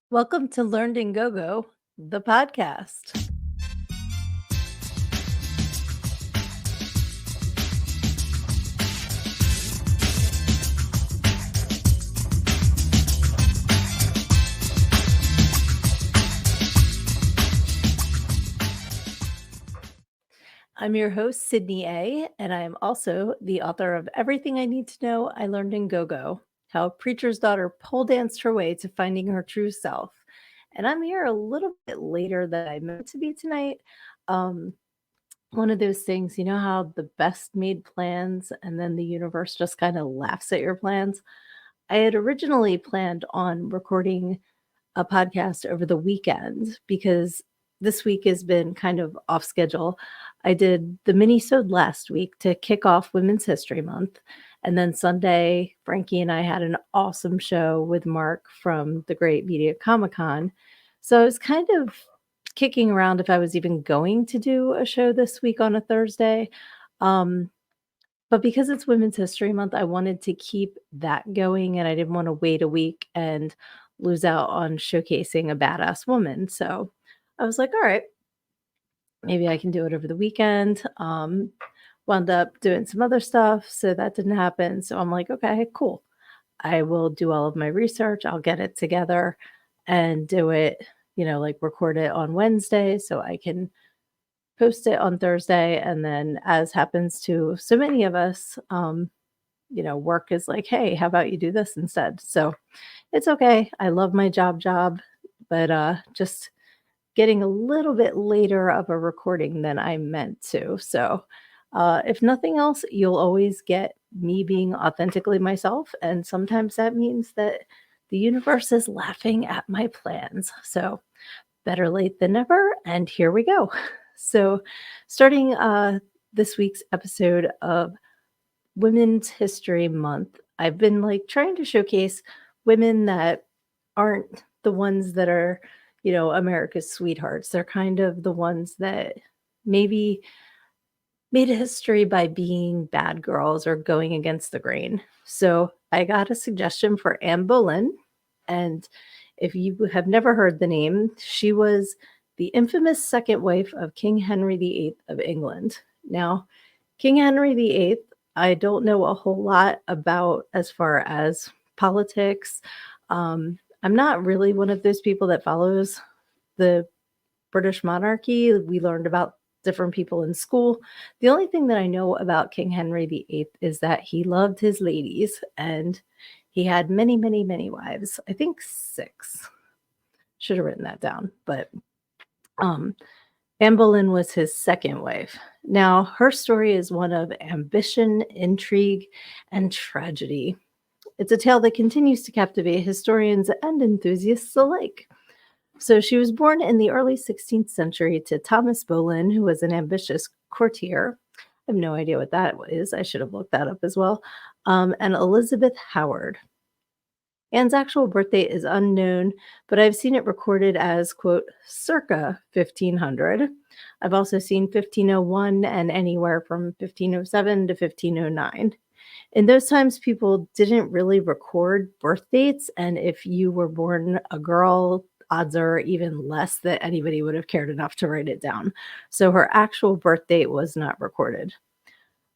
Welcome to Learned in Go-Go, the podcast. I'm your host, Sydnee A., and I am also the author of Everything I Need to Know I Learned in Go-Go, How a Preacher's Daughter Pole Danced Her Way to Finding Her True Self. And I'm here a little bit later than I meant to be tonight. Um, One of those things, you know how the best made plans and then the universe just kind of laughs at your plans? I had originally planned on recording a podcast over the weekend because this week has been kind of off schedule. I did the minisode last week to kick off Women's History Month. And then Sunday, Frankie and I had an awesome show with Mark from the Great Media Comic Con. So I was kind of kicking around if I was even going to do a show this week on a Thursday. Um, but because it's Women's History Month, I wanted to keep that going and I didn't want to wait a week and lose out on showcasing a badass woman. So I was like, all right, maybe I can do it over the weekend. Wound up doing some other stuff, so that didn't happen. So I'm like, okay, cool. I will do all of my research. I'll get it together and do it, like record it on Wednesday so I can post it on Thursday. And then, as happens to so many of us, work is like, hey, how about you do this instead? So it's okay. I love my job, but just getting a little bit later of a recording than I meant to. So if nothing else, you'll always get me being authentically myself. And sometimes that means that the universe is laughing at my plans. So better late than never. And here we go. So starting this week's episode of Women's History Month, I've been trying to showcase women that aren't the ones that are, America's sweethearts. They're kind of the ones that maybe made history by being bad girls or going against the grain. So I got a suggestion for Anne Boleyn. And if you have never heard the name, she was the infamous second wife of King Henry VIII of England. Now, King Henry VIII, I don't know a whole lot about as far as politics. I'm not really one of those people that follows the British monarchy. We learned about different people in school. The only thing that I know about King Henry VIII is that he loved his ladies and he had many, many, many wives. I think 6. Should have written that down. But Anne Boleyn was his second wife. Now, her story is one of ambition, intrigue, and tragedy. It's a tale that continues to captivate historians and enthusiasts alike. So she was born in the early 16th century to Thomas Boleyn, who was an ambitious courtier. I have no idea what that is. I should have looked that up as well. And Elizabeth Howard. Anne's actual birthday is unknown, but I've seen it recorded as, quote, circa 1500. I've also seen 1501 and anywhere from 1507 to 1509. In those times, people didn't really record birth dates, and if you were born a girl, odds are even less that anybody would have cared enough to write it down. So her actual birth date was not recorded.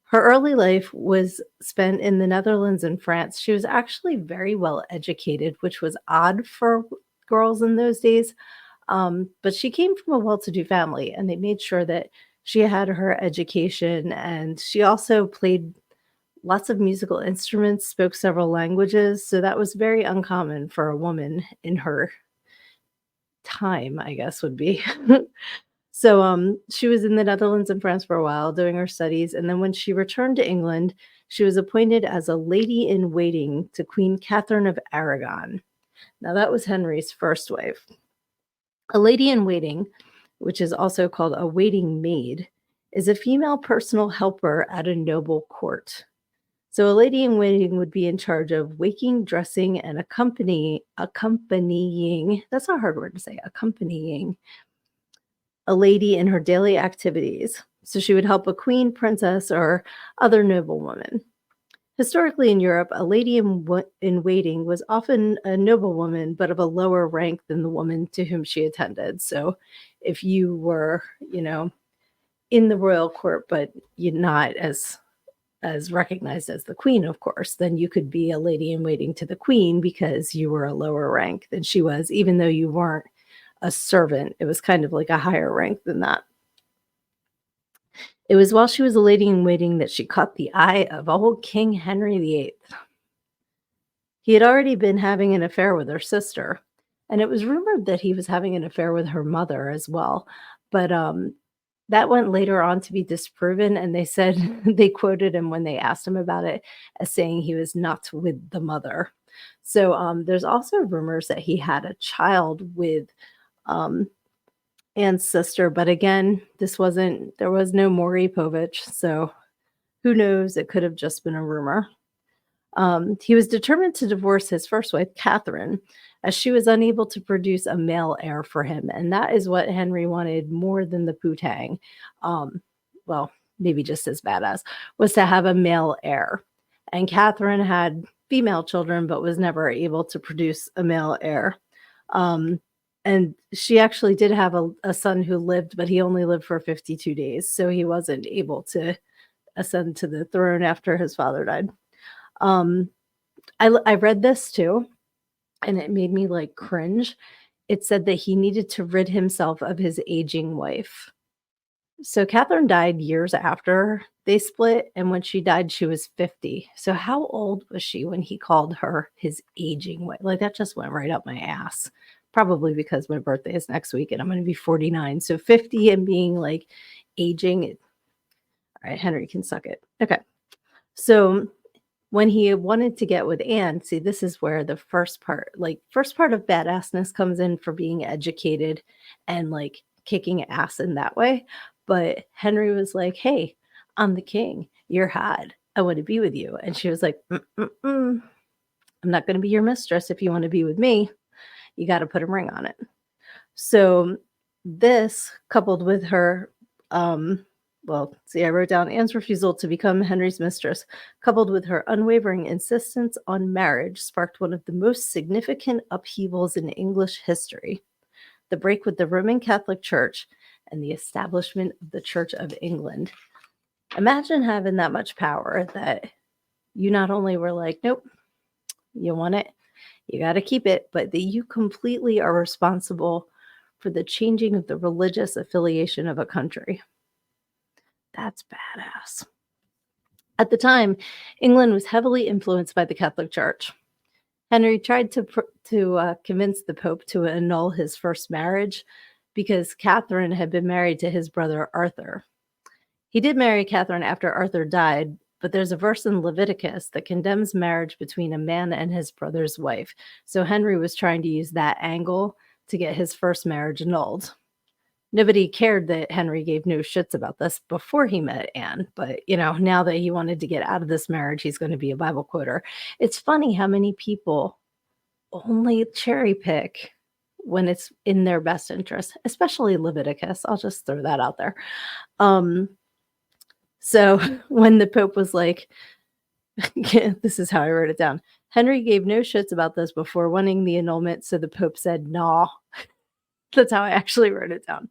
Her early life was spent in the Netherlands and France. She was actually very well educated, which was odd for girls in those days. But she came from a well-to-do family, and they made sure that she had her education. And she also played lots of musical instruments, spoke several languages. So that was very uncommon for a woman in her time, I guess would be. So she was in the Netherlands and France for a while doing her studies. And then when she returned to England, she was appointed as a lady in waiting to Queen Catherine of Aragon. Now, that was Henry's first wife. A lady in waiting, which is also called a waiting maid, is a female personal helper at a noble court. So a lady in waiting would be in charge of waking, dressing, and accompanying, that's not a hard word to say, accompanying a lady in her daily activities. So she would help a queen, princess, or other noblewoman. Historically in Europe, a lady in waiting was often a noblewoman, but of a lower rank than the woman to whom she attended. So if you were, in the royal court, but you're not as recognized as the queen, of course, then you could be a lady in waiting to the queen because you were a lower rank than she was, even though you weren't a servant. It was kind of like a higher rank than that. It was while she was a lady in waiting that she caught the eye of old King Henry VIII. He had already been having an affair with her sister, and it was rumored that he was having an affair with her mother as well. But that went later on to be disproven, and they said they quoted him when they asked him about it as saying he was not with the mother. So there's also rumors that he had a child with um, Anne's sister, but again, there was no Maury Povich, so who knows? It could have just been a rumor. He was determined to divorce his first wife, Catherine, as she was unable to produce a male heir for him. And that is what Henry wanted more than the putang. Well, maybe just as badass, was to have a male heir. And Catherine had female children, but was never able to produce a male heir. And she actually did have a son who lived, but he only lived for 52 days. So he wasn't able to ascend to the throne after his father died. I read this too, and it made me like cringe. It said that he needed to rid himself of his aging wife. So Catherine died years after they split, and when she died, she was 50. So how old was she when he called her his aging wife? Like that just went right up my ass. Probably because my birthday is next week and I'm going to be 49. So 50 and being like aging. All right, Henry can suck it. Okay. So when he wanted to get with Anne, see, this is where the first part of badassness comes in for being educated and like kicking ass in that way. But Henry was like, hey, I'm the king. You're hot. I want to be with you. And she was like, I'm not going to be your mistress. If you want to be with me, you got to put a ring on it. So this coupled with her, I wrote down Anne's refusal to become Henry's mistress, coupled with her unwavering insistence on marriage, sparked one of the most significant upheavals in English history: the break with the Roman Catholic Church and the establishment of the Church of England. Imagine having that much power that you not only were like, nope, you want it, you got to keep it, but that you completely are responsible for the changing of the religious affiliation of a country. That's badass. At the time, England was heavily influenced by the Catholic Church. Henry tried to convince the Pope to annul his first marriage because Catherine had been married to his brother Arthur. He did marry Catherine after Arthur died, but there's a verse in Leviticus that condemns marriage between a man and his brother's wife. So Henry was trying to use that angle to get his first marriage annulled. Nobody cared that Henry gave no shits about this before he met Anne. But, now that he wanted to get out of this marriage, he's going to be a Bible quoter. It's funny how many people only cherry pick when it's in their best interest, especially Leviticus. I'll just throw that out there. So when the Pope was like, this is how I wrote it down. Henry gave no shits about this before wanting the annulment. So the Pope said, nah. That's how I actually wrote it down.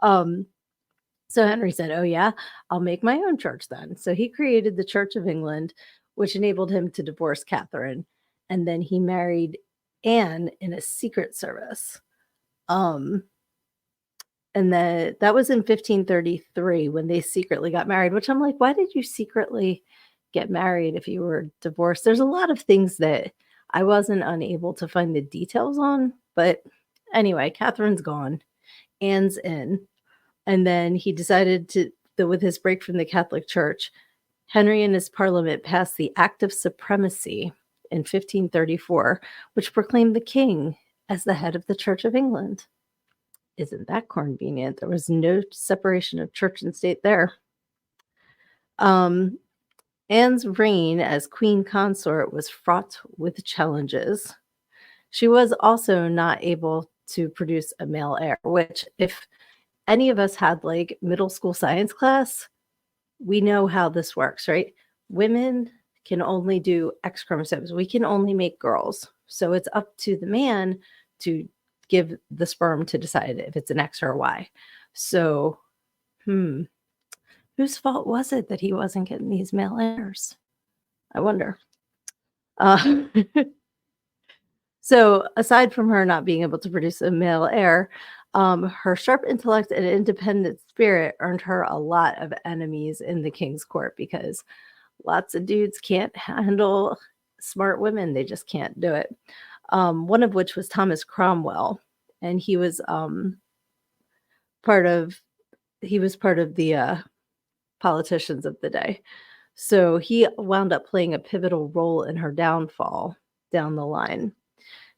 So Henry said, oh yeah, I'll make my own church then. So he created the Church of England, which enabled him to divorce Catherine. And then he married Anne in a secret service. And that was in 1533 when they secretly got married, which I'm like, why did you secretly get married if you were divorced? There's a lot of things that I wasn't unable to find the details on, but anyway, Catherine's gone, Anne's in, and then he decided that with his break from the Catholic Church, Henry and his parliament passed the Act of Supremacy in 1534, which proclaimed the king as the head of the Church of England. Isn't that convenient? There was no separation of church and state there. Anne's reign as queen consort was fraught with challenges. She was also not able to produce a male heir, which if any of us had like middle school science class, we know how this works, right? Women can only do X chromosomes. We can only make girls. So it's up to the man to give the sperm to decide if it's an X or a Y. So, whose fault was it that he wasn't getting these male heirs? I wonder. So aside from her not being able to produce a male heir, her sharp intellect and independent spirit earned her a lot of enemies in the king's court because lots of dudes can't handle smart women. They just can't do it. One of which was Thomas Cromwell, and he was part of the politicians of the day. So he wound up playing a pivotal role in her downfall down the line.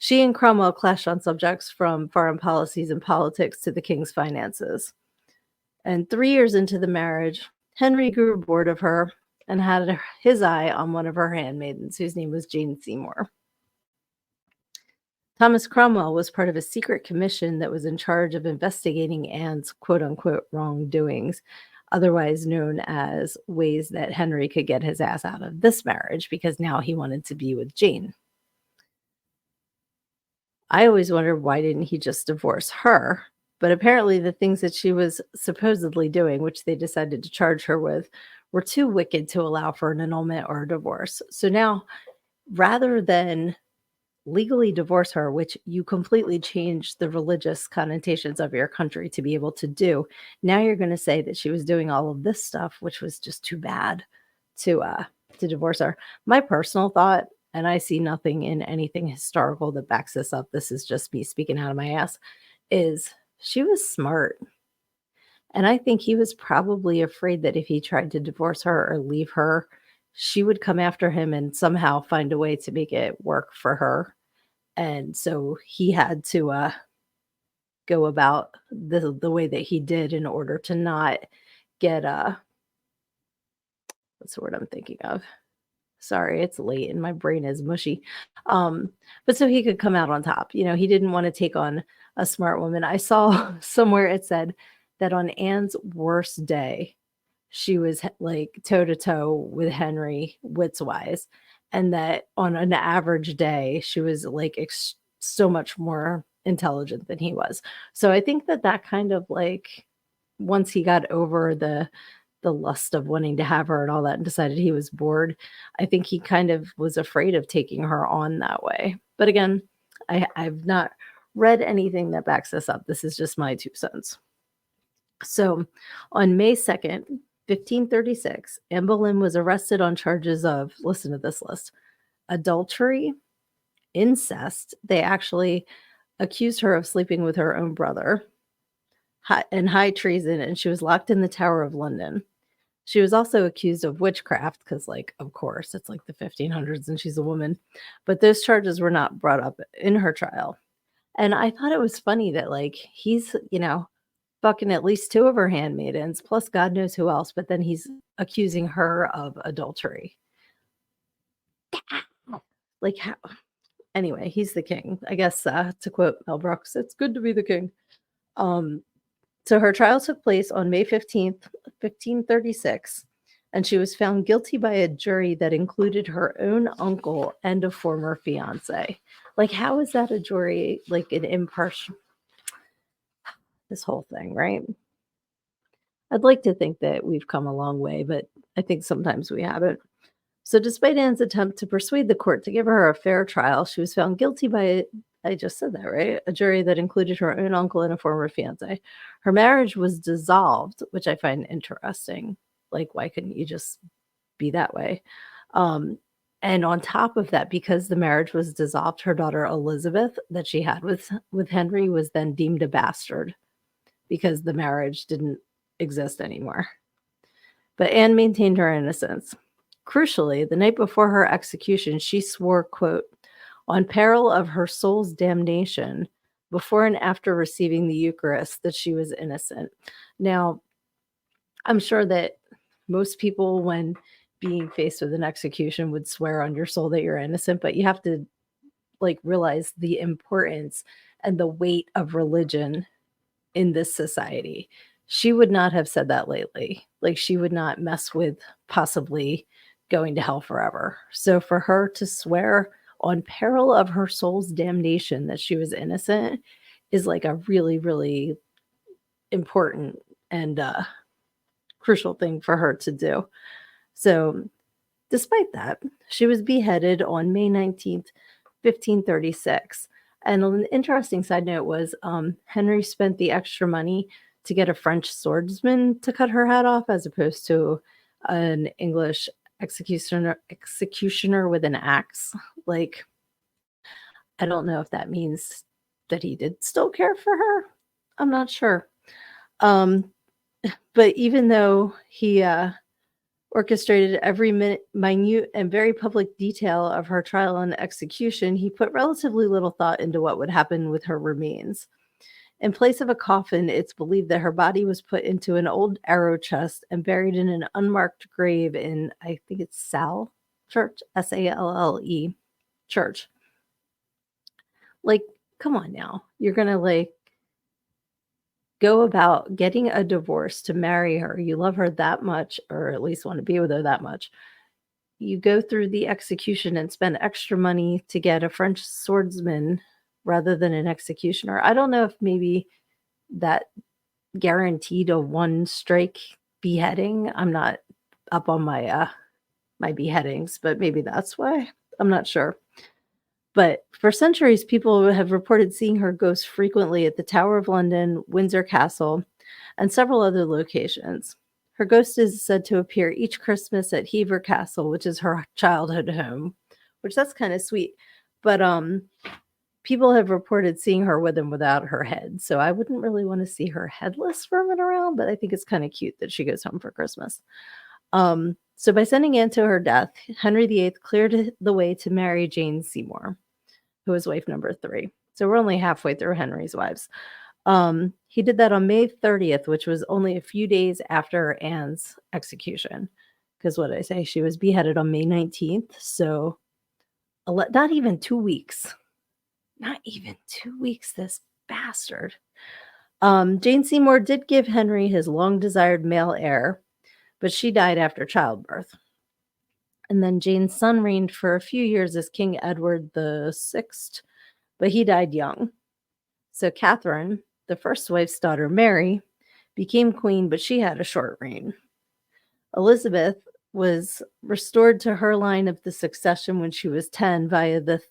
She and Cromwell clashed on subjects from foreign policies and politics to the king's finances. And 3 years into the marriage, Henry grew bored of her and had his eye on one of her handmaidens, whose name was Jane Seymour. Thomas Cromwell was part of a secret commission that was in charge of investigating Anne's quote-unquote wrongdoings, otherwise known as ways that Henry could get his ass out of this marriage because now he wanted to be with Jane. I always wondered why didn't he just divorce her? But apparently the things that she was supposedly doing, which they decided to charge her with, were too wicked to allow for an annulment or a divorce. So now, rather than legally divorce her, which you completely change the religious connotations of your country to be able to do, now you're going to say that she was doing all of this stuff, which was just too bad to divorce her. My personal thought, and I see nothing in anything historical that backs this up, this is just me speaking out of my ass, is she was smart. And I think he was probably afraid that if he tried to divorce her or leave her, she would come after him and somehow find a way to make it work for her. And so he had to go about the way that he did in order to not get what's the word I'm thinking of? Sorry, it's late and my brain is mushy. But so he could come out on top. You know, he didn't want to take on a smart woman. I saw somewhere it said that on Anne's worst day, she was like toe to toe with Henry wits wise, and that on an average day, she was like so much more intelligent than he was. So I think that kind of like once he got over the lust of wanting to have her and all that and decided he was bored, I think he kind of was afraid of taking her on that way. But again, I've not read anything that backs this up. This is just my 2 cents. So on May 2nd, 1536, Anne Boleyn was arrested on charges of, listen to this list, adultery, incest. They actually accused her of sleeping with her own brother, and high treason, and she was locked in the Tower of London. She was also accused of witchcraft because, like, of course, it's like the 1500s and she's a woman. But those charges were not brought up in her trial. And I thought it was funny that, like, he's, fucking at least 2 of her handmaidens, plus God knows who else, but then he's accusing her of adultery. Like, how? Anyway, he's the king. I guess, to quote Mel Brooks, it's good to be the king. So her trial took place on May 15th, 1536, and she was found guilty by a jury that included her own uncle and a former fiance. Like, how is that a jury, like an impartial, this whole thing, right? I'd like to think that we've come a long way, but I think sometimes we haven't. So despite Anne's attempt to persuade the court to give her a fair trial, she was found guilty by, I just said that, right? A jury that included her own uncle and a former fiance. Her marriage was dissolved, which I find interesting. Like, why couldn't you just be that way? And on top of that, because the marriage was dissolved, her daughter Elizabeth that she had with Henry was then deemed a bastard because the marriage didn't exist anymore. But Anne maintained her innocence. Crucially, the night before her execution, she swore, quote, on peril of her soul's damnation, before and after receiving the Eucharist, that she was innocent. Now, I'm sure that most people, when being faced with an execution, would swear on your soul that you're innocent, but you have to, like, realize the importance and the weight of religion in this society. She would not have said that lately. Like, she would not mess with possibly going to hell forever. So for her to swear on peril of her soul's damnation that she was innocent is like a really, really important and crucial thing for her to do. So despite that, she was beheaded on May 19th, 1536. And an interesting side note was Henry spent the extra money to get a French swordsman to cut her head off as opposed to an English executioner with an axe. Like, I don't know if that means that he did still care for her. I'm not sure. But even though he orchestrated every minute and very public detail of her trial and execution, he put relatively little thought into what would happen with her remains. In place of a coffin, it's believed that her body was put into an old arrow chest and buried in an unmarked grave in, I think it's Sale Church, Salle Church. Like, come on now. You're going to like go about getting a divorce to marry her. You love her that much, or at least want to be with her that much. You go through the execution and spend extra money to get a French swordsman rather than an executioner. I don't know if maybe that guaranteed a one strike beheading. I'm not up on my my beheadings, but maybe that's why. I'm not sure. But for centuries, people have reported seeing her ghost frequently at the Tower of London, Windsor Castle, and several other locations. Her ghost is said to appear each Christmas at Hever Castle, which is her childhood home, which that's kind of sweet. But people have reported seeing her with and without her head. So I wouldn't really want to see her headless roaming around, but I think it's kind of cute that she goes home for Christmas. So by sending Anne to her death, Henry VIII cleared the way to marry Jane Seymour, who was wife number 3. So we're only halfway through Henry's wives. He did that on May 30th, which was only a few days after Anne's execution. Because what did I say? She was beheaded on May 19th. So not even 2 weeks. Not even 2 weeks, this bastard. Jane Seymour did give Henry his long-desired male heir, but she died after childbirth. And then Jane's son reigned for a few years as King Edward VI, but he died young. So Catherine, the first wife's daughter, Mary, became queen, but she had a short reign. Elizabeth was restored to her line of the succession when she was 10 via the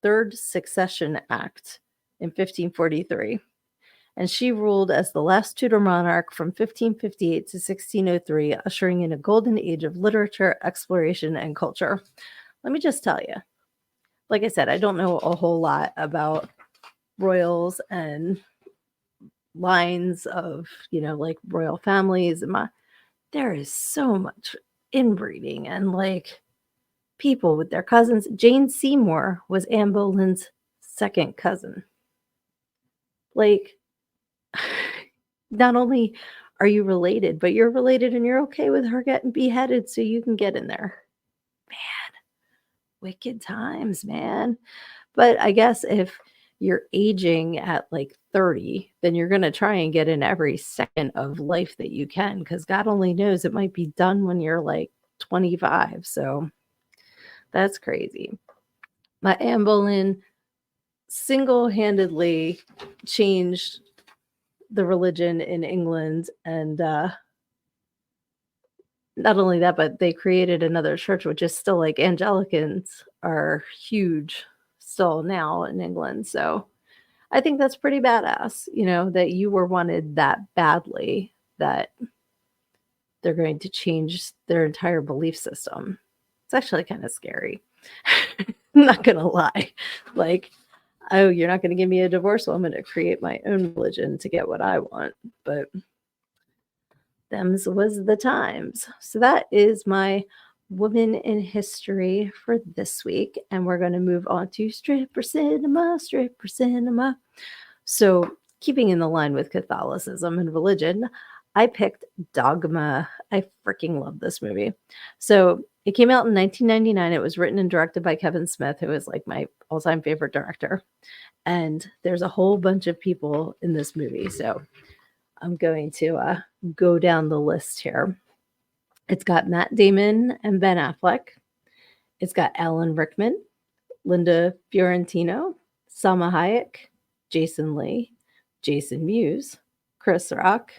Third Succession Act in 1543. And she ruled as the last Tudor monarch from 1558 to 1603, ushering in a golden age of literature, exploration, and culture. Let me just tell you, like I said, I don't know a whole lot about royals and lines of, like royal families. There is so much inbreeding and like people with their cousins. Jane Seymour was Anne Boleyn's second cousin. Like, not only are you related, but you're related and you're okay with her getting beheaded so you can get in there. Man, wicked times, man. But I guess if you're aging at like 30, then you're going to try and get in every second of life that you can, because God only knows it might be done when you're like 25. So that's crazy. My Anne Boleyn single-handedly changed the religion in England, and not only that, but they created another church, which is still like Anglicans are huge still now in England. So I think that's pretty badass, that you were wanted that badly that they're going to change their entire belief system. It's actually kind of scary. I'm not gonna lie. Like, oh, you're not going to give me a divorce, well, I'm going to create my own religion to get what I want. But them's was the times. So that is my woman in history for this week. And we're going to move on to stripper cinema, stripper cinema. So keeping in the line with Catholicism and religion, I picked Dogma. I freaking love this movie. So it came out in 1999. It was written and directed by Kevin Smith, who is like my all-time favorite director. And there's a whole bunch of people in this movie. So I'm going to go down the list here. It's got Matt Damon and Ben Affleck. It's got Alan Rickman, Linda Fiorentino, Salma Hayek, Jason Lee, Jason Mewes, Chris Rock.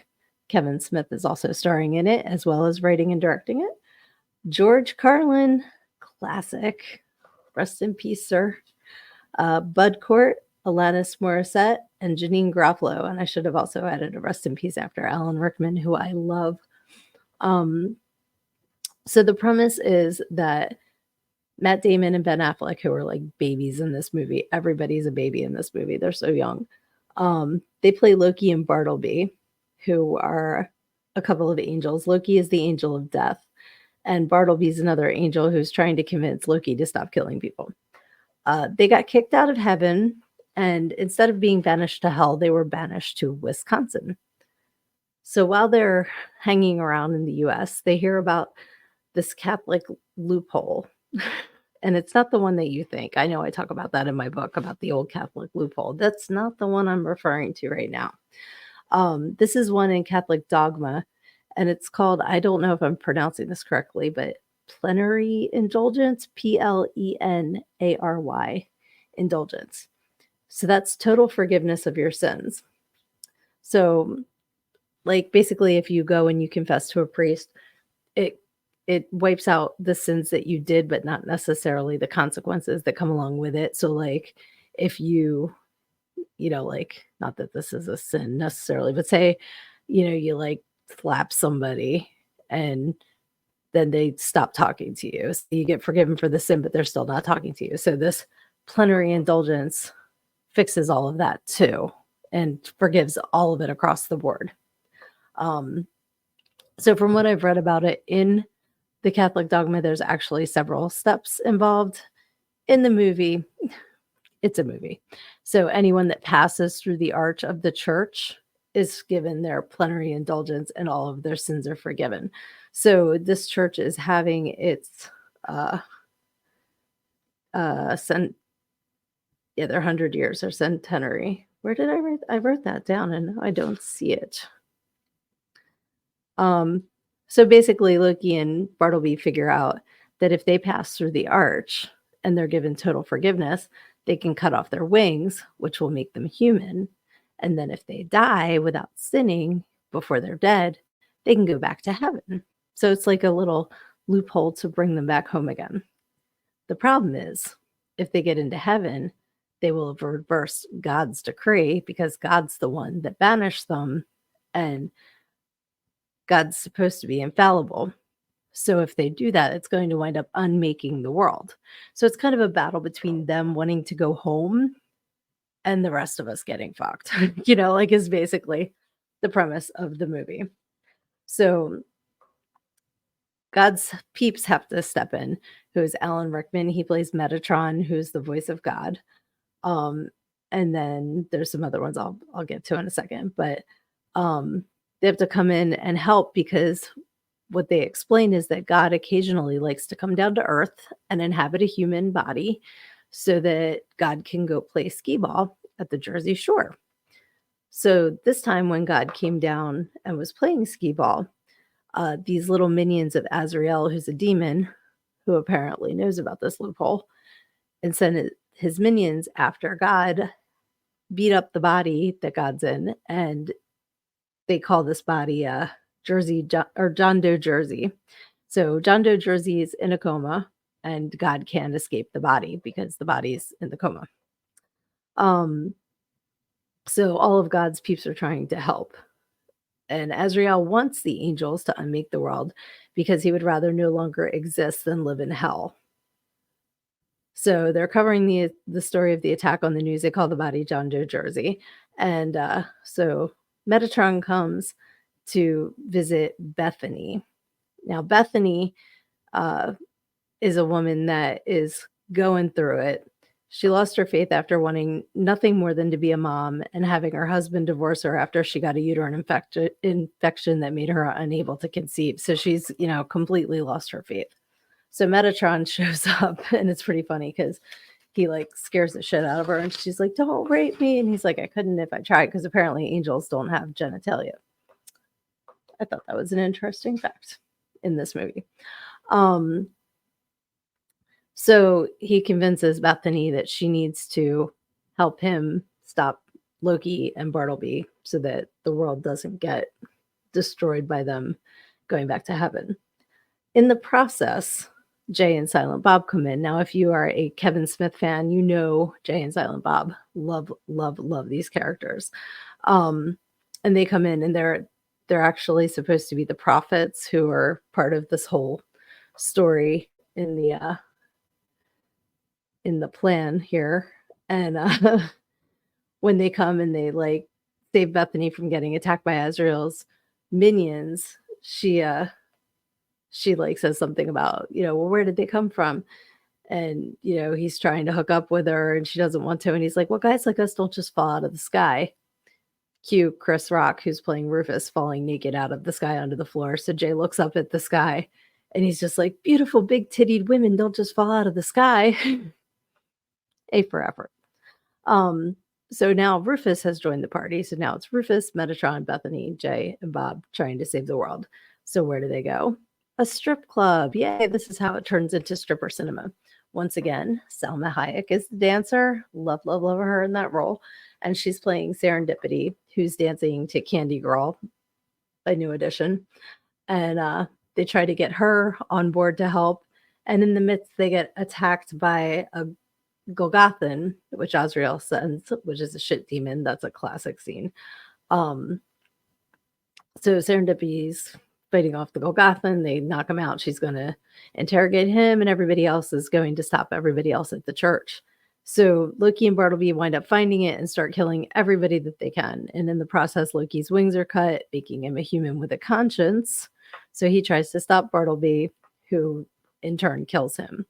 Kevin Smith is also starring in it, as well as writing and directing it. George Carlin, classic. Rest in peace, sir. Bud Cort, Alanis Morissette, and Janine Garofalo. And I should have also added a rest in peace after Alan Rickman, who I love. So the premise is that Matt Damon and Ben Affleck, who are like babies in this movie, everybody's a baby in this movie. They're so young. They play Loki and Bartleby, who are a couple of angels. Loki is the angel of death, and Bartleby's another angel who's trying to convince Loki to stop killing people. They got kicked out of heaven, and instead of being banished to hell, they were banished to Wisconsin. So while they're hanging around in the US, they hear about this Catholic loophole. And it's not the one that you think. I know I talk about that in my book about the old Catholic loophole. That's not the one I'm referring to right now. This is one in Catholic Dogma, and it's called, I don't know if I'm pronouncing this correctly, but plenary indulgence, Plenary indulgence. So that's total forgiveness of your sins. So, like, basically, if you go and you confess to a priest, it wipes out the sins that you did, but not necessarily the consequences that come along with it. So, like, if you like, not that this is a sin necessarily, but say, you like slap somebody and then they stop talking to you. So you get forgiven for the sin, but they're still not talking to you. So this plenary indulgence fixes all of that too and forgives all of it across the board. So from what I've read about it in the Catholic Dogma, there's actually several steps involved. In the movie, it's a movie. So anyone that passes through the arch of the church is given their plenary indulgence and all of their sins are forgiven. So this church is having its their 100 years or centenary. Where did I write? I wrote that down and I don't see it. So basically Loki and Bartleby figure out that if they pass through the arch and they're given total forgiveness, they can cut off their wings, which will make them human. And then if they die without sinning before they're dead, they can go back to heaven. So it's like a little loophole to bring them back home again. The problem is, if they get into heaven, they will have reversed God's decree because God's the one that banished them, and God's supposed to be infallible. So if they do that, it's going to wind up unmaking the world. So it's kind of a battle between them wanting to go home and the rest of us getting fucked, like is basically the premise of the movie. So God's peeps have to step in, who's Alan Rickman. He plays Metatron, who's the voice of God. And then there's some other ones I'll get to in a second, but they have to come in and help because what they explain is that God occasionally likes to come down to earth and inhabit a human body so that God can go play skee ball at the Jersey Shore. So this time when God came down and was playing skee ball, these little minions of Azrael, who's a demon, who apparently knows about this loophole, and sent his minions after God, beat up the body that God's in, and they call this body John Doe Jersey. So John Doe Jersey is in a coma, and God can't escape the body because the body's in the coma. So all of God's peeps are trying to help. And Azrael wants the angels to unmake the world because he would rather no longer exist than live in hell. So they're covering the story of the attack on the news. They call the body John Doe Jersey. And so Metatron comes to visit Bethany. Now, Bethany is a woman that is going through it. She lost her faith after wanting nothing more than to be a mom and having her husband divorce her after she got a uterine infection that made her unable to conceive. So she's, completely lost her faith. So Metatron shows up, and it's pretty funny because he scares the shit out of her, and she's like, "Don't rape me." And he's like, "I couldn't if I tried," because apparently angels don't have genitalia. I thought that was an interesting fact. in this movie. Um, so he convinces Bethany that she needs to help him stop Loki and Bartleby so that the world doesn't get destroyed by them going back to heaven. In the process, Jay and Silent Bob come in. Now, if you are a Kevin Smith fan, you know Jay and Silent Bob. Love, love, love these characters. And they come in and they're actually supposed to be the prophets who are part of this whole story in the plan here. And when they come and they like save Bethany from getting attacked by Azrael's minions, she like says something about, well, where did they come from? And, he's trying to hook up with her and she doesn't want to. And he's like, well, guys like us don't just fall out of the sky. Cue Chris Rock, who's playing Rufus, falling naked out of the sky onto the floor. So Jay looks up at the sky and he's just like, beautiful big tittied women don't just fall out of the sky. A for effort. So now Rufus has joined the party. So now it's Rufus, Metatron, Bethany, Jay, and Bob trying to save the world. So where do they go? A strip club. Yay, this is how it turns into stripper cinema. Once again, Salma Hayek is the dancer. Love, love, love her in that role. And she's playing Serendipity, who's dancing to Candy Girl, a new edition. And they try to get her on board to help. And in the midst, they get attacked by a Golgothan, which Azrael sends, which is a shit demon. That's a classic scene. So Serendipity's fighting off the Golgothan. They knock him out. She's going to interrogate him, and everybody else is going to stop everybody else at the church. So Loki and Bartleby wind up finding it and start killing everybody that they can. And in the process, Loki's wings are cut, making him a human with a conscience. So he tries to stop Bartleby, who in turn kills him.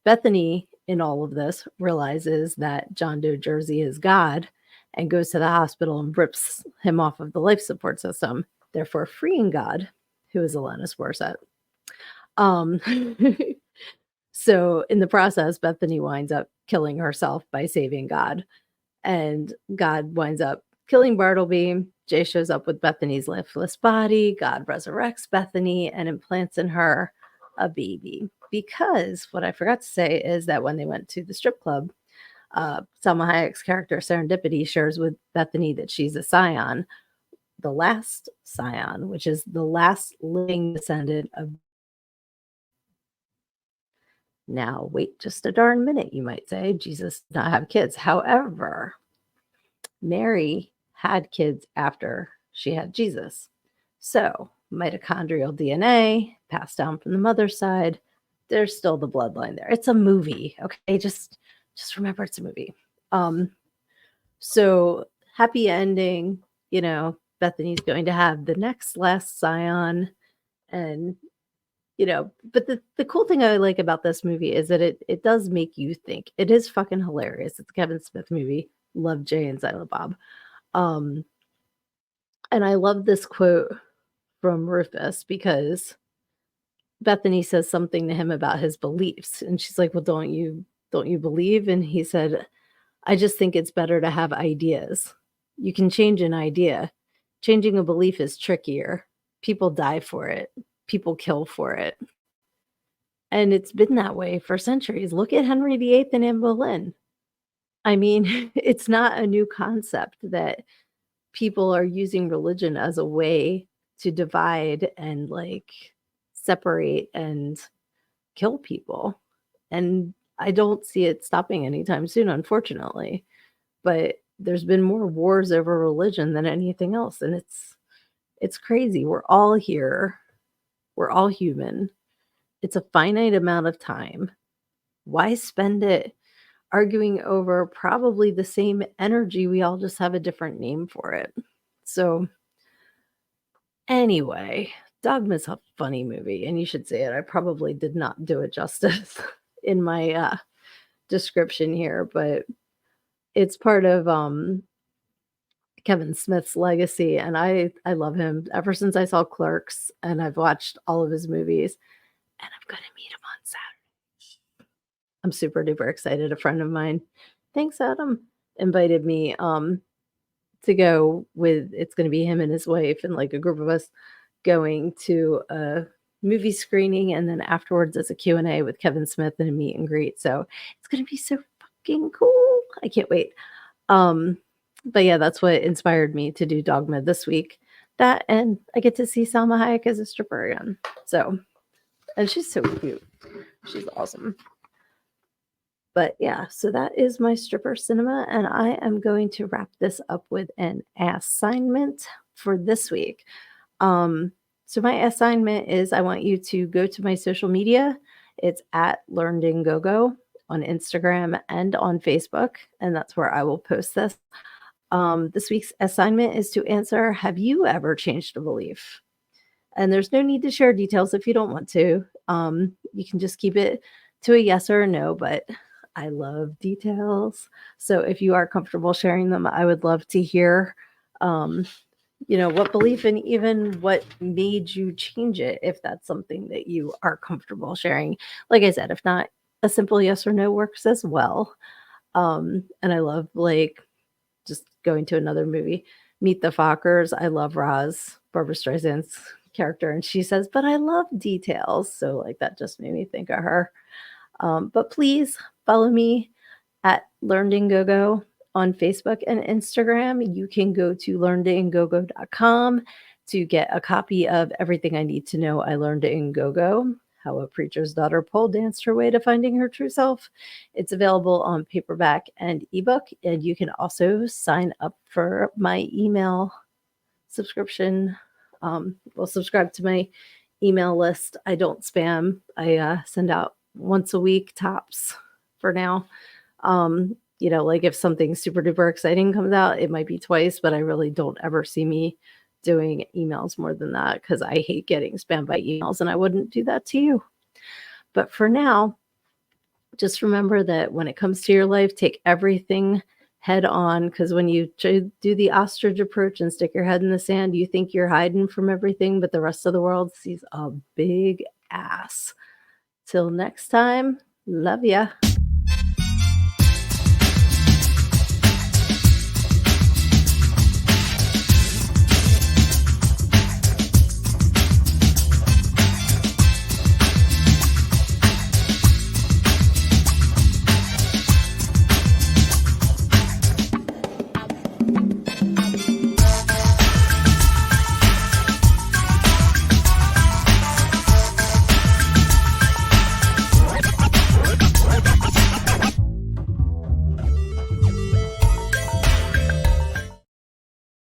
Bethany, in all of this, realizes that John Doe Jersey is God and goes to the hospital and rips him off of the life support system, therefore freeing God, who is Alanis Morissette. So in the process, Bethany winds up killing herself by saving God, and God winds up killing Bartleby. Jay shows up with Bethany's lifeless body. God resurrects Bethany and implants in her a baby. Because what I forgot to say is that when they went to the strip club, Salma Hayek's character Serendipity shares with Bethany that she's a scion, the last scion, which is the last living descendant of. Now, wait just a darn minute, you might say. Jesus did not have kids. However, Mary had kids after she had Jesus. So, mitochondrial DNA passed down from the mother's side. There's still the bloodline there. It's a movie, okay? Just remember it's a movie. So happy ending, Bethany's going to have the next last scion, and but the cool thing I like about this movie is that it does make you think. It is fucking hilarious. It's a Kevin Smith movie. Love Jay and Silent Bob. And I love this quote from Rufus because Bethany says something to him about his beliefs, and she's like, well, don't you believe? And he said, I just think it's better to have ideas. You can change an idea. Changing a belief is trickier. People die for it. People kill for it. And it's been that way for centuries. Look at Henry VIII and Anne Boleyn. I mean, it's not a new concept that people are using religion as a way to divide and separate and kill people. And I don't see it stopping anytime soon, unfortunately. But there's been more wars over religion than anything else. And it's crazy. We're all here. We're all human. It's a finite amount of time. Why spend it arguing over probably the same energy? We all just have a different name for it. So anyway, Dogma's a funny movie, and you should see it. I probably did not do it justice in my description here, but it's part of Kevin Smith's legacy, and I love him ever since I saw Clerks, and I've watched all of his movies, and I'm going to meet him on Saturday. I'm super duper excited. A friend of mine, thanks Adam, invited me to go with, it's going to be him and his wife and a group of us going to a movie screening, and then afterwards it's a Q&A with Kevin Smith and a meet and greet. So it's gonna be so fucking cool. I can't wait. But yeah, that's what inspired me to do Dogma this week. That and I get to see Salma Hayek as a stripper again. So, and she's so cute. She's awesome. But yeah, so that is my stripper cinema, and I am going to wrap this up with an assignment for this week. So my assignment is I want you to go to my social media. It's at LearnedInGoGo on Instagram and on Facebook, and that's where I will post this. This week's assignment is to answer, have you ever changed a belief? And there's no need to share details if you don't want to. You can just keep it to a yes or a no, but I love details. So if you are comfortable sharing them, I would love to hear, what belief and even what made you change it, if that's something that you are comfortable sharing. Like I said, if not, a simple yes or no works as well. And I love just going to another movie, Meet the Fockers. I love Roz, Barbara Streisand's character, and she says, but I love details. So that just made me think of her. But please follow me at LearnedInGoGo on Facebook and Instagram. You can go to learnedingogo.com to get a copy of Everything I Need to Know I Learned in Go-Go, How a Preacher's Daughter Pole Danced Her Way to Finding Her True Self. It's available on paperback and ebook, and you can also sign up for my email subscription. Subscribe to my email list. I don't spam. I send out once a week tops for now. If something super duper exciting comes out, it might be twice, but I really don't ever see me doing emails more than that because I hate getting spammed by emails, and I wouldn't do that to you. But for now, just remember that when it comes to your life, take everything head on, because when you do the ostrich approach and stick your head in the sand, you think you're hiding from everything, but the rest of the world sees a big ass. Till next time, love ya.